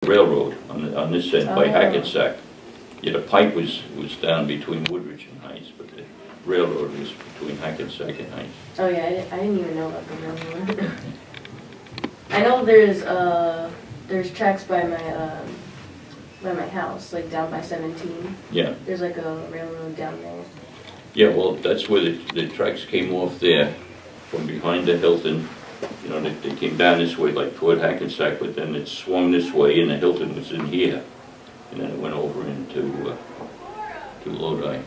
railroad on this end by Oh. Hackensack. Yeah, the pipe was down between Woodridge and Heights, but the railroad was between Hackensack and Heights. Oh yeah, I didn't even know about the railroad. I know there's tracks by my house, like down by 17. Yeah. There's like a railroad down there. Yeah, well, that's where the tracks came off there, from behind the Hilton. You know, they came down this way, like toward Hackensack, but then it swung this way, and the Hilton was in here. And then it went over into to Lodi. In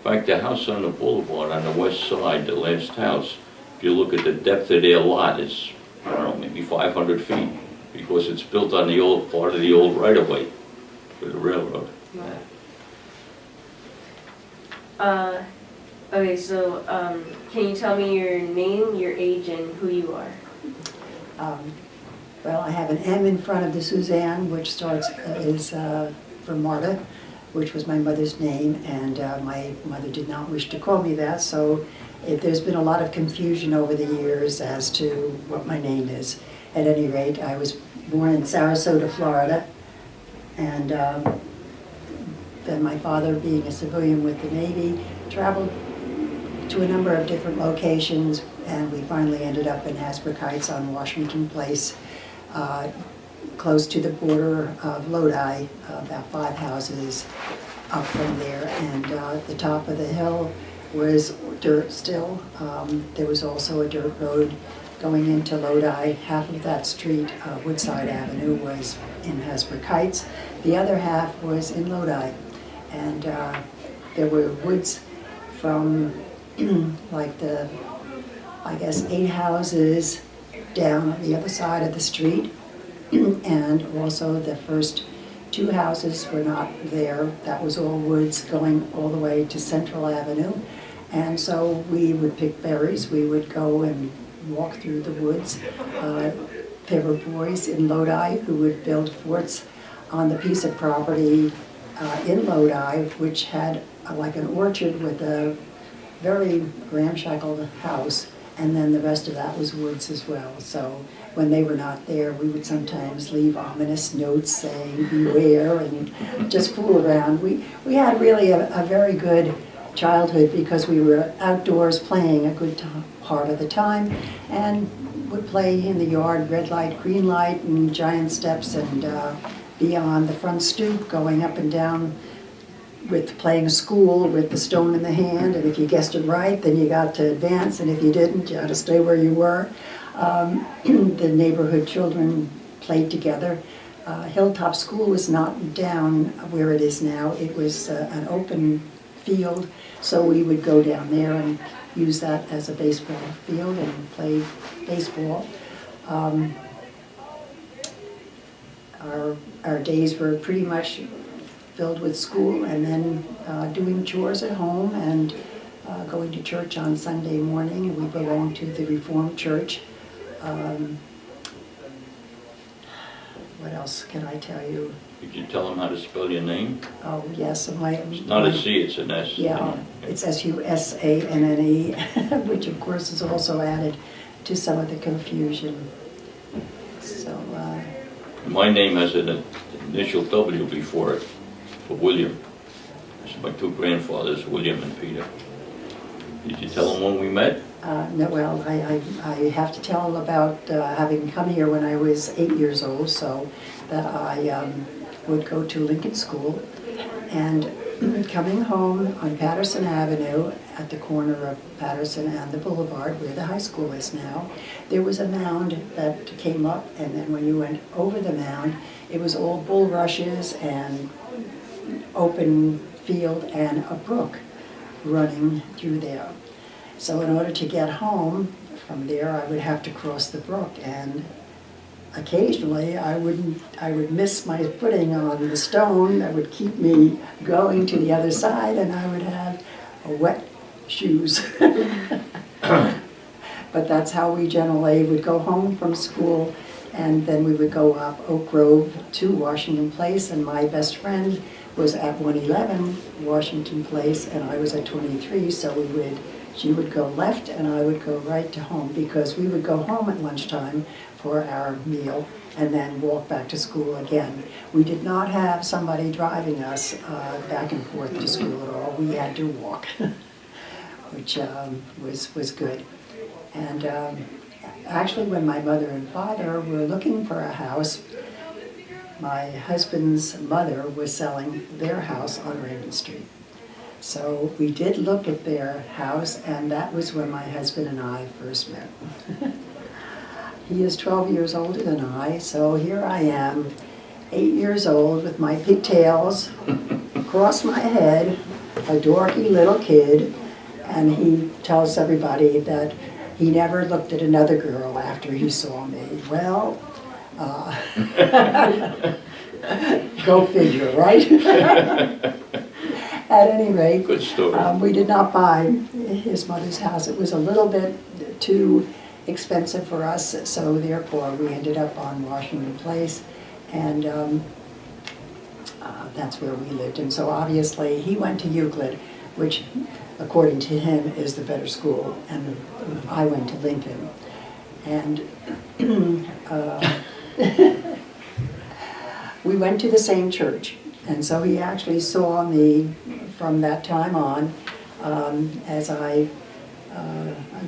fact, the house on the boulevard on the west side, the last house, if you look at the depth of their lot, it's, I don't know, maybe 500 feet, because it's built on the old part of the old right-of-way for the railroad. Okay, so can you tell me your name, your age, and who you are? Well, I have an M in front of the Suzanne, which is for Marta, which was my mother's name, and my mother did not wish to call me that, so there's been a lot of confusion over the years as to what my name is. At any rate, I was born in Sarasota, Florida, and then my father, being a civilian with the Navy, traveled to a number of different locations, and we finally ended up in Hasbrook Heights on Washington Place, close to the border of Lodi, about 5 houses up from there. And the top of the hill was dirt still. There was also a dirt road going into Lodi. Half of that street, Woodside Avenue, was in Hasbrook Heights. The other half was in Lodi. And there were woods from like the, I guess, 8 houses down on the other side of the street. And also the first 2 houses were not there. That was all woods going all the way to Central Avenue. And so we would pick berries. We would go and walk through the woods. There were boys in Lodi who would build forts on the piece of property in Lodi, which had like an orchard with a very ramshackle house, and then the rest of that was woods as well. So when they were not there, we would sometimes leave ominous notes saying beware and just fool around. We had really a very good childhood because we were outdoors playing a good part of the time, and would play in the yard, red light, green light, and giant steps, and be on the front stoop going up and down with playing school with the stone in the hand, and if you guessed it right, then you got to advance, and if you didn't, you had to stay where you were. The neighborhood children played together. Hilltop School was not down where it is now. It was an open field, so we would go down there and use that as a baseball field and play baseball. Our days were pretty much filled with school, and then doing chores at home, and going to church on Sunday morning. We belonged to the Reformed Church. What else can I tell you? Could you tell them how to spell your name? Oh, yes. It's not a C, it's an S. Yeah, it's Susanne, which of course is also added to some of the confusion. So, My name has an initial W before it, for William. It's my 2 grandfathers, William and Peter. Did you tell them when we met? No, well, I have to tell about having come here when I was 8 years old, so that I would go to Lincoln School, and coming home on Patterson Avenue at the corner of Patterson and the Boulevard, where the high school is now, there was a mound that came up, and then when you went over the mound, it was all bulrushes and open field and a brook running through there. So in order to get home from there, I would have to cross the brook, and occasionally I would miss my footing on the stone that would keep me going to the other side, and I would have wet shoes. But that's how we generally would go home from school, and then we would go up Oak Grove to Washington Place, and my best friend was at 111 Washington Place, and I was at 23, so she would go left and I would go right to home, because we would go home at lunchtime for our meal, and then walk back to school again. We did not have somebody driving us back and forth to school at all. We had to walk, which was good. And actually, when my mother and father were looking for a house, my husband's mother was selling their house on Raymond Street. So we did look at their house, and that was when my husband and I first met. He is 12 years older than I, so here I am, 8 years old with my pigtails across my head, a dorky little kid, and he tells everybody that he never looked at another girl after he saw me. Well, go figure, right? At any rate, Good story. we did not buy his mother's house. It was a little bit too expensive for us, so therefore we ended up on Washington Place, and that's where we lived. And so obviously he went to Euclid, which according to him is the better school, and I went to Lincoln. And we went to the same church, and so he actually saw me from that time on as I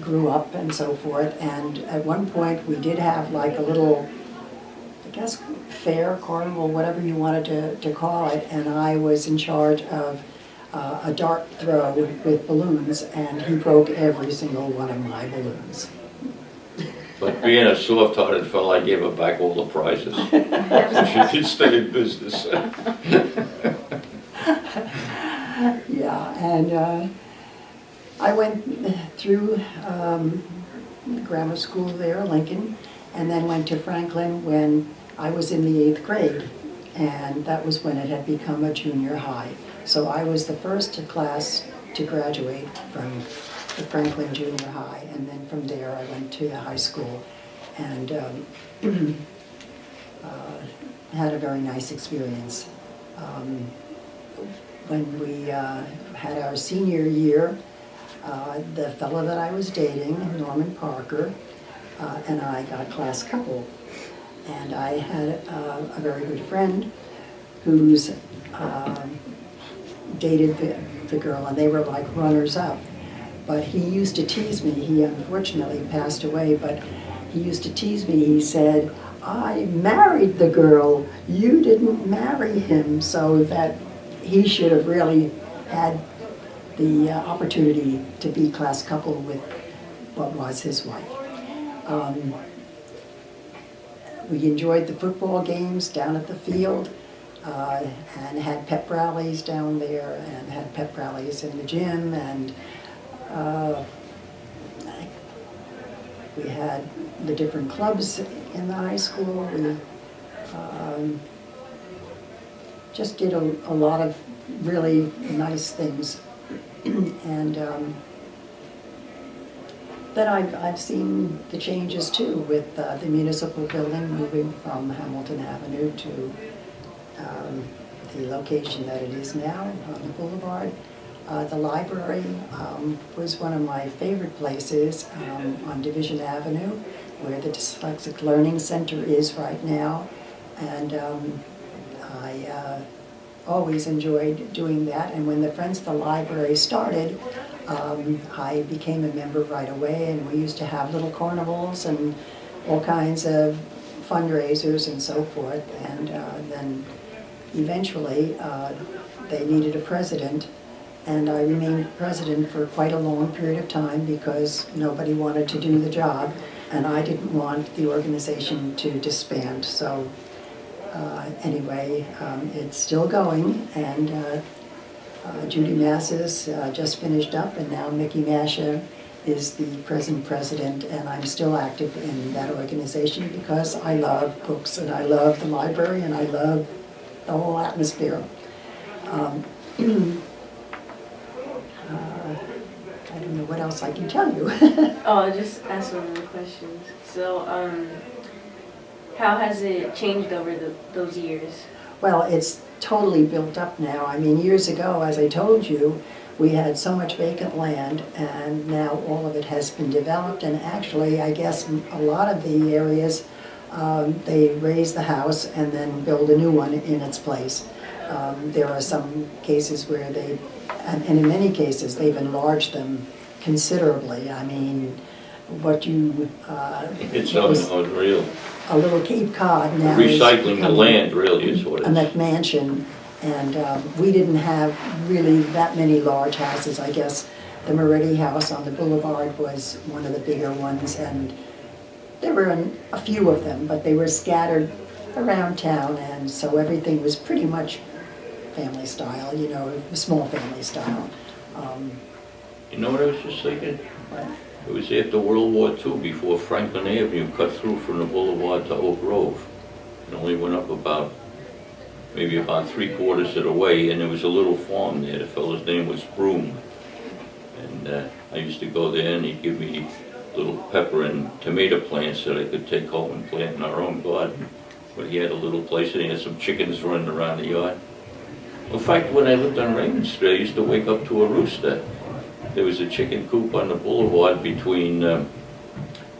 grew up and so forth. And at one point we did have like a little, I guess, fair, carnival, whatever you wanted to call it, and I was in charge of a dart throw with balloons, and he broke every single one of my balloons. But being a soft-hearted fellow, I gave her back all the prizes. So she could stay in business. Yeah, and I went through grammar school there, Lincoln, and then went to Franklin when I was in the 8th grade, and that was when it had become a junior high. So I was the first class to graduate from the Franklin Junior High, and then from there I went to the high school, and had a very nice experience. When we had our senior year, the fellow that I was dating, Norman Parker, and I got class couple. And I had a very good friend who's dated the girl, and they were like runners-up. But he used to tease me. He unfortunately passed away, but he used to tease me. He said, "I married the girl, you didn't marry him," so that he should have really had the opportunity to be class couple with what was his wife. We enjoyed the football games down at the field, and had pep rallies down there, and had pep rallies in the gym, and we had the different clubs in the high school. We just did a lot of really nice things. And then I've seen the changes too, with the municipal building moving from Hamilton Avenue to the location that it is now on the boulevard. The library was one of my favorite places on Division Avenue, where the Dyslexic Learning Center is right now. And I always enjoyed doing that. And when the Friends of the Library started, I became a member right away, and we used to have little carnivals and all kinds of fundraisers and so forth. And then eventually they needed a president, and I remained president for quite a long period of time because nobody wanted to do the job, and I didn't want the organization to disband. So anyway, it's still going, and Judy Masses just finished up, and now Mickey Masha is the present president, and I'm still active in that organization because I love books, and I love the library, and I love the whole atmosphere. I don't know what else I can tell you. Oh, I'll just ask one more question. So, how has it changed over those years? Well, it's totally built up now. I mean, years ago, as I told you, we had so much vacant land, and now all of it has been developed, and actually, I guess a lot of the areas they raise the house and then build a new one in its place. There are some cases where and in many cases, they've enlarged them considerably. I mean, what you, It's what was unreal. a little Cape Cod now is Recycling the becoming land really is what a it is. McMansion, and we didn't have really that many large houses. I guess the Moretti house on the boulevard was one of the bigger ones, and there were a few of them, but they were scattered around town, and so everything was pretty much family style, you know, small family style. You know what I was just thinking? But It was after World War II, before Franklin Avenue cut through from the boulevard to Oak Grove. It only went up maybe about 3/4 of the way, and there was a little farm there. The fellow's name was Broom. And I used to go there, and he'd give me little pepper and tomato plants that I could take home and plant in our own garden. But he had a little place, and he had some chickens running around the yard. In fact, when I lived on Raymond Street, I used to wake up to a rooster. There was a chicken coop on the boulevard between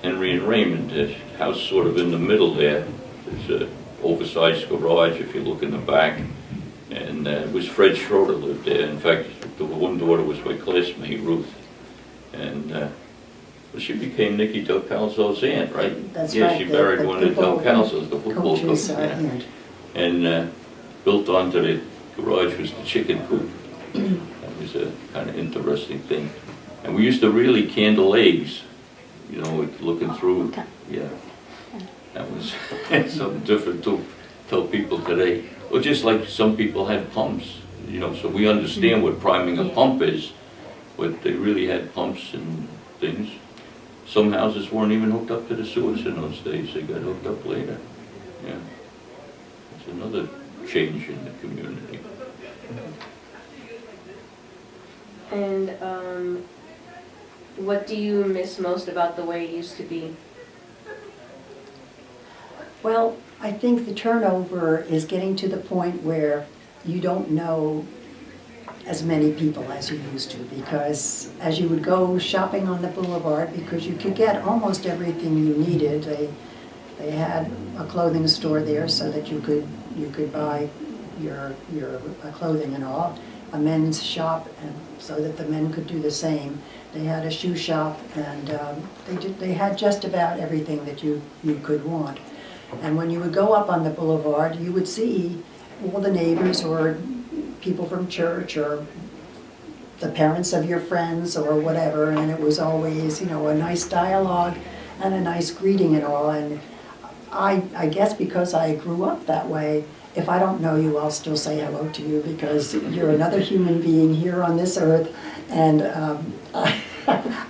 Henry and Raymond. The house sort of in the middle there. There's an oversized garage if you look in the back. And it was Fred Schroeder lived there. In fact, the one daughter was my classmate, Ruth. And well, she became Nicky Del Calzo's aunt, right? that's Yeah, right. she married one of Del Calzo's, the football coach's coach. Yeah. aunt. And built onto the garage was the chicken coop. That was a kind of interesting thing. And we used to really candle eggs, you know, with looking through. Yeah, that was something different to tell people today. Well, just like some people had pumps, you know, so we understand what priming a pump is, but they really had pumps and things. Some houses weren't even hooked up to the sewers in those days. They got hooked up later. Yeah, it's another change in the community. And what do you miss most about the way it used to be? Well, I think the turnover is getting to the point where you don't know as many people as you used to, because as you would go shopping on the boulevard, because you could get almost everything you needed. They had a clothing store there so that you could buy your clothing and all. A men's shop, and so that the men could do the same. They had a shoe shop, and they had just about everything that you could want. And when you would go up on the boulevard, you would see all the neighbors or people from church or the parents of your friends or whatever, and it was always, you know, a nice dialogue and a nice greeting and all. And I guess because I grew up that way, if I don't know you, I'll still say hello to you, because you're another human being here on this earth, and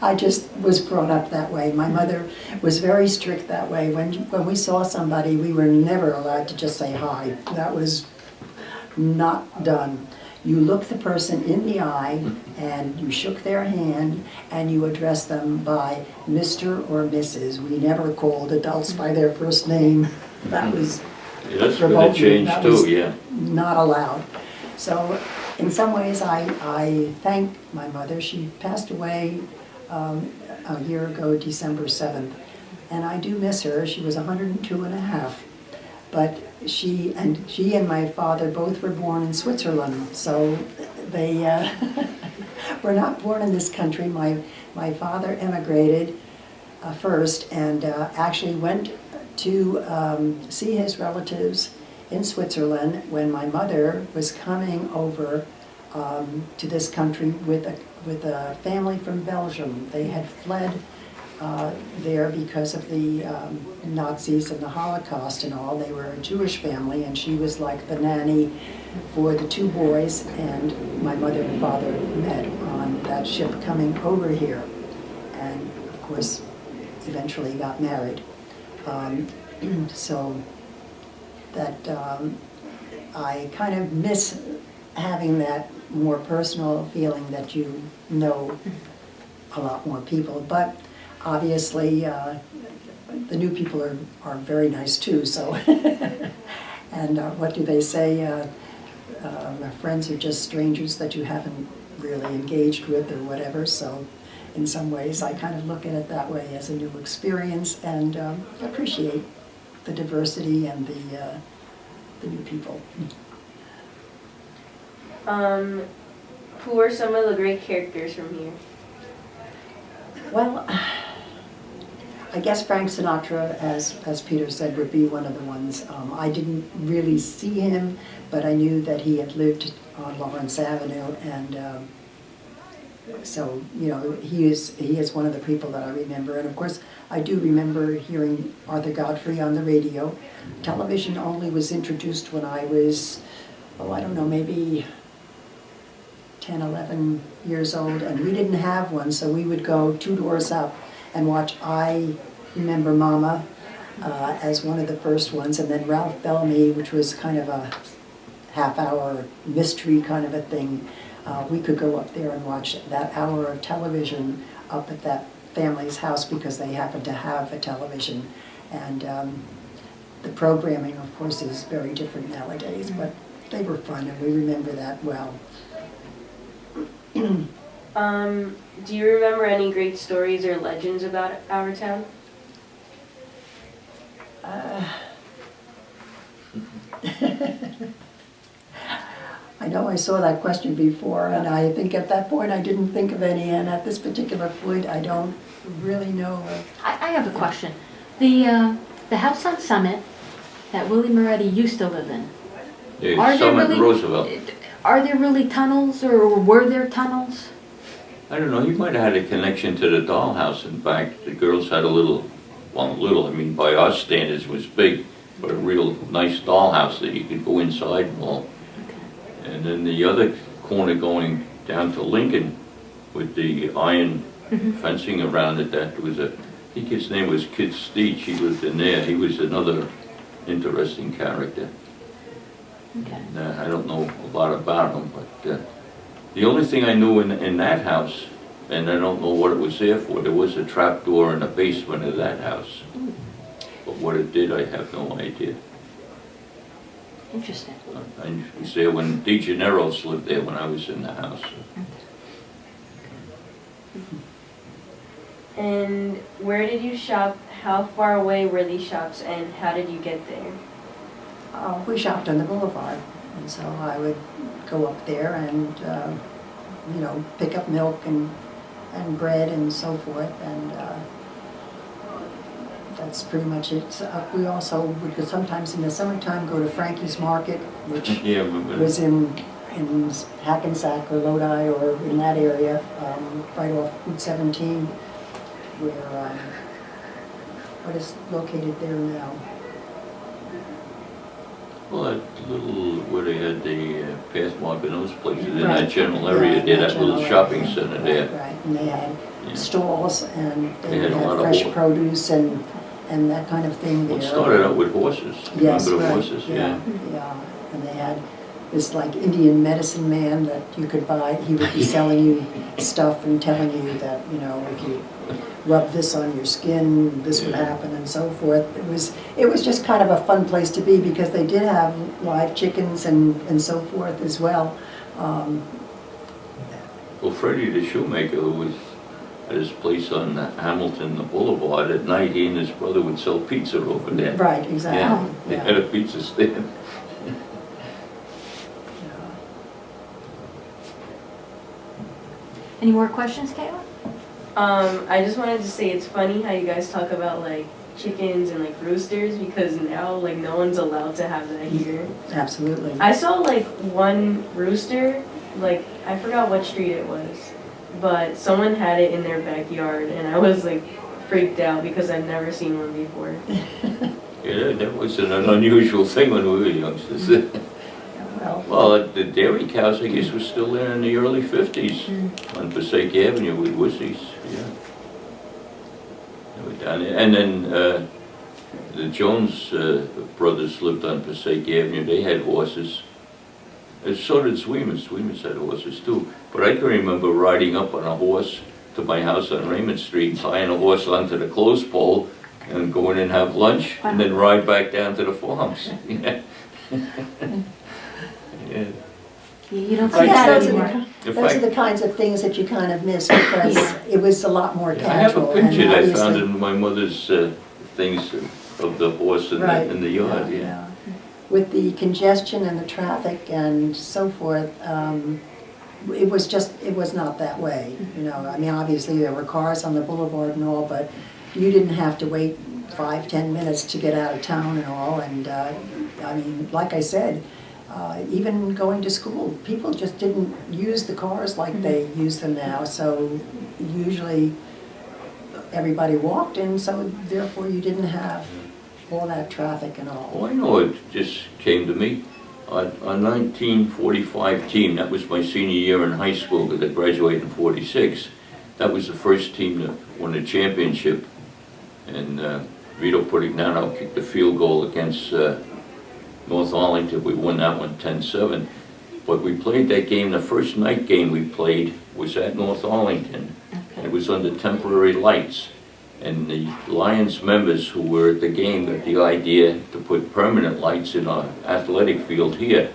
I just was brought up that way. My mother was very strict that way. When we saw somebody, we were never allowed to just say hi. That was not done. You looked the person in the eye, and you shook their hand, and you addressed them by Mr. or Mrs. We never called adults by their first name. That was Yeah, that's been a change that too, was yeah. not allowed. So in some ways, I thank my mother. She passed away a year ago, December 7th, and I do miss her. She was 102 and a half. But she and my father both were born in Switzerland, so they were not born in this country. My father emigrated first, and actually went to see his relatives in Switzerland when my mother was coming over to this country with a family from Belgium. They had fled there because of the Nazis and the Holocaust and all. They were a Jewish family, and she was like the nanny for the two boys, and my mother and father met on that ship coming over here, and of course eventually got married. So that I kind of miss having that more personal feeling that you know a lot more people. But obviously the new people are very nice too, so and what do they say, friends are just strangers that you haven't really engaged with or whatever. So in some ways I kind of look at it that way, as a new experience, and appreciate the diversity and the new people. Who are some of the great characters from here? Well, I guess Frank Sinatra, as Peter said, would be one of the ones. I didn't really see him, but I knew that he had lived on Lawrence Avenue, and so, you know, he is one of the people that I remember. And of course, I do remember hearing Arthur Godfrey on the radio. Television only was introduced when I was, I don't know, maybe 10, 11 years old, and we didn't have one, so we would go 2 doors up and watch I Remember Mama as one of the first ones, and then Ralph Bellamy, which was kind of a half-hour mystery kind of a thing. We could go up there and watch that hour of television up at that family's house because they happened to have a television. And the programming, of course, is very different nowadays, but they were fun, and we remember that well. Do you remember any great stories or legends about our town? I know I saw that question before, and I think at that point I didn't think of any, and at this particular point I don't really know. I have a question. The house on Summit that Willie Moretti used to live in, Yeah, Summit Roosevelt. are there really tunnels, or were there tunnels? I don't know, he might have had a connection to the dollhouse. In fact, the girls had a little, I mean, by our standards was big, but a real nice dollhouse that you could go inside and all. And then the other corner going down to Lincoln with the iron fencing around it, that was I think his name was Kid Steech, he lived in there. He was another interesting character. Okay. I don't know a lot about him, but the only thing I knew in that house, and I don't know what it was there for, there was a trap door in the basement of that house. But what it did, I have no idea. Interesting. I was there when DeGeneres lived there when I was in the house. And where did you shop? How far away were these shops, and how did you get there? We shopped on the boulevard, and so I would go up there and, you know, pick up milk and bread and so forth, and that's pretty much it. So, we also would sometimes in the summertime go to Frankie's Market, which Yeah, was in Hackensack or Lodi or in that area, right off Route 17, where, what is located there now? well, that little, where they had the Pathmark and those places, in Right. that general area, Yeah, there, in that little general shopping area. center Right, there. right, and they had Yeah. stalls, and They they had a lot had of fresh horse- produce and that kind of thing there. Well, it started out with horses. Yes, Remember the right, horses? yeah, yeah, and they had this like Indian medicine man that you could buy. He would be selling you stuff and telling you that, you know, if you rub this on your skin, this would happen and so forth. It was just kind of a fun place to be because they did have live chickens and so forth as well. Well, Freddie the shoemaker, who was at his place on Hamilton Boulevard, at night he and his brother would sell pizza over there. Right, Yeah, exactly. they Yeah. had a pizza stand. Any more questions, Kayla? I just wanted to say it's funny how you guys talk about like chickens and like roosters, because now like no one's allowed to have that here. Absolutely. I saw like one rooster, like I forgot what street it was, but someone had it in their backyard, and I was like freaked out because I've never seen one before. Yeah, that wasn't an unusual thing when we were youngsters. Well, the dairy cows, I guess, was still there in the early 50s on Passaic Avenue with Wussies, yeah. They were down there. And then the Jones brothers lived on Passaic Avenue. They had horses. And so did Sweemers. Sweemers had horses too. But I can remember riding up on a horse to my house on Raymond Street, tying a horse onto the clothes pole, and going in and have lunch, and then ride back down to the farms. Yeah. Yeah. You don't see Right. that Those anymore. In are fact, the kinds of things that you kind of miss because it was a lot more I have a casual. picture and that I found obviously- in my mother's things of the horse in Right. in the yard, yeah. With the congestion and the traffic and so forth, it was not that way, you know. I mean, obviously there were cars on the boulevard and all, but you didn't have to wait 5-10 minutes to get out of town and all. And I mean, like I said, even going to school, people just didn't use the cars like they use them now. So usually everybody walked, and so therefore you didn't have all that traffic and all. Oh, I know, it just came to me. Our 1945 team, that was my senior year in high school, because I graduated in 46. That was the first team that won the championship. And Vito Putignano kicked the field goal against North Arlington. We won that one 10-7. But we played that game, the first night game we played was at North Arlington. It was under temporary lights. And the Lions members who were at the game got the idea to put permanent lights in our athletic field here.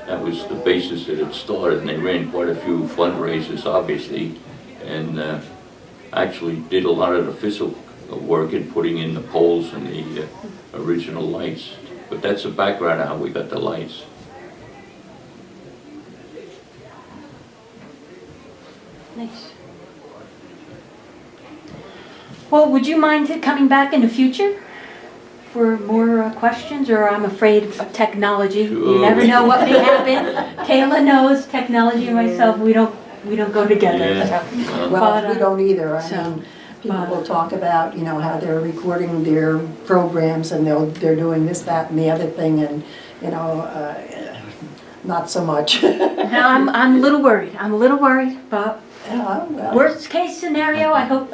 That was the basis that it started, and they ran quite a few fundraisers, obviously, and actually did a lot of the physical work in putting in the poles and the original lights. But that's the background of how we got the lights. Nice. Well, would you mind coming back in the future for more questions, or I'm afraid of technology? You Sure. never know what may happen. Kayla knows technology and myself, we don't go together. Yeah. So. Well, But, we don't either. I so, mean, people but- will talk about, you know, how they're recording their programs and they're doing this, that, and the other thing, and, you know, not so much. Now, I'm a little worried. But Well, worst case scenario, I hope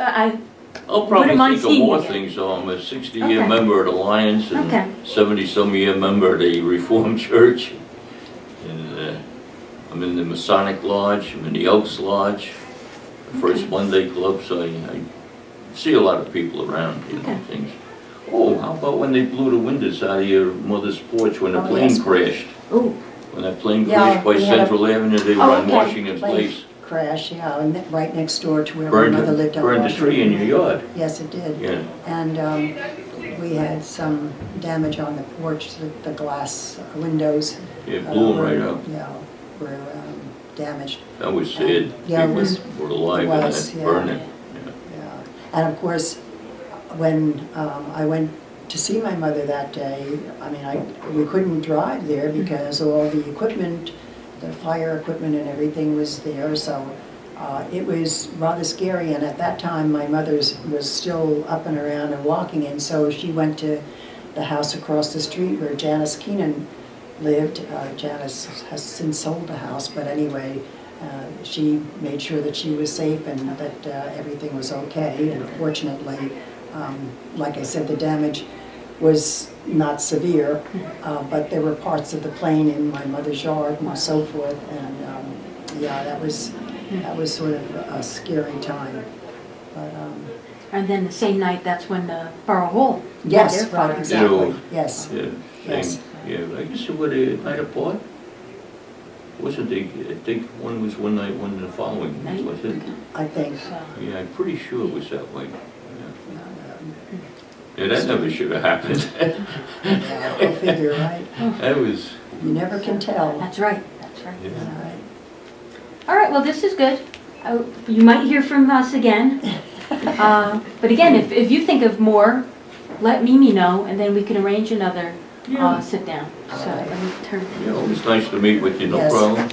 I'll probably Wouldn't mind think of seeing more you again. things, though. I'm a 60-year Okay. member of the Lions and Okay. 70-some-year member of the Reformed Church. And I'm in the Masonic Lodge, I'm in the Elks Lodge, the First Monday Club, so I see a lot of people around, you know, Okay. things. Oh, how about when they blew the windows out of your mother's porch when the Oh, plane yes. crashed? ooh, When that plane Yeah, crashed by we had a- Central Avenue, they were Oh, on okay. Washington plane Place. crash, yeah, and right next door to where my Burned, mother lived on burned a tree in your yard. Yes, it did. Yeah. And we had some damage on the porch, the glass windows. It blew them were- right out. Yeah, were damaged. That was sad. Yeah, it People was- were alive it and was, that yeah. burned it. Yeah. And of course, when I went to see my mother that day, I mean, we couldn't drive there because all the equipment, the fire equipment and everything was there, so it was rather scary. And at that time, my mother's was still up and around and walking, and so she went to the house across the street where Janice Keenan lived. Janice has since sold the house, but anyway, she made sure that she was safe and that everything was okay. And fortunately, like I said, the damage was not severe, but there were parts of the plane in my mother's yard and so forth. And yeah, that was sort of a scary time. But and then the same night, that's when the Borough Hall. had yes, their fire. right, exactly. You know, Yes. Yeah, Yes. yeah, I guess it would have night apart. Wasn't they, I think one was one night, one the following night, Night? was it? I think. So, Yeah, I'm pretty sure it was that way. Yeah, that never should have happened. Yeah, go figure, right? That was, You never can tell. that's right. All yeah. right. All right, well, this is good. You might hear from us again. But again, if you think of more, let Mimi know, and then we can arrange another Yeah. sit down. So All right. let me turn. Yeah, it was nice to meet with you, no Yes. problem.